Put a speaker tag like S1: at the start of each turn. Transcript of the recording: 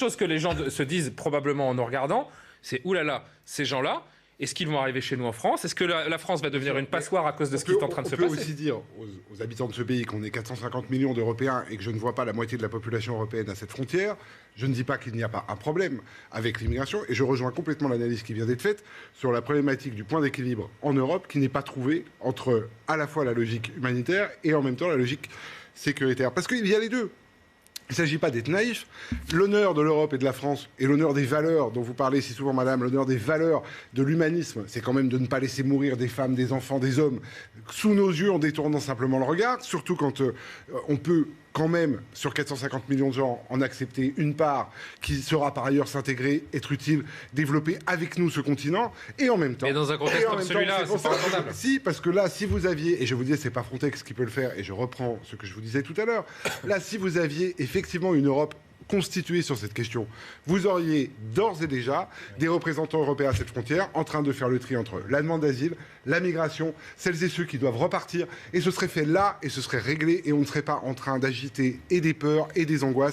S1: chose que les gens se disent probablement en nous regardant, c'est oulala, ces gens-là, est-ce qu'ils vont arriver chez nous en France? Est-ce que la France va devenir une passoire à cause de ce qui est en train de se passer?
S2: On peut aussi dire aux habitants de ce pays qu'on est 450 millions d'Européens et que je ne vois pas la moitié de la population européenne à cette frontière. Je ne dis pas qu'il n'y a pas un problème avec l'immigration et je rejoins complètement l'analyse qui vient d'être faite sur la problématique du point d'équilibre en Europe qui n'est pas trouvé entre à la fois la logique humanitaire et en même temps la logique sécuritaire. Parce qu'il y a les deux. Il ne s'agit pas d'être naïf. L'honneur de l'Europe et de la France, et l'honneur des valeurs dont vous parlez si souvent, madame, l'honneur des valeurs de l'humanisme, c'est quand même de ne pas laisser mourir des femmes, des enfants, des hommes, sous nos yeux en détournant simplement le regard, surtout quand on peut quand même, sur 450 millions de gens, en accepter une part qui sera par ailleurs s'intégrer, être utile, développer avec nous ce continent, et en même temps...
S1: Mais dans un contexte comme celui-là, c'est pas entendable.
S2: Si, parce que là, si vous aviez, et je vous disais, c'est pas Frontex qui peut le faire, et je reprends ce que je vous disais tout à l'heure, là, si vous aviez effectivement une Europe constituée sur cette question, vous auriez d'ores et déjà des représentants européens à cette frontière en train de faire le tri entre la demande d'asile, la migration, celles et ceux qui doivent repartir, et ce serait fait là, et ce serait réglé, et on ne serait pas en train d'agiter et des peurs et des angoisses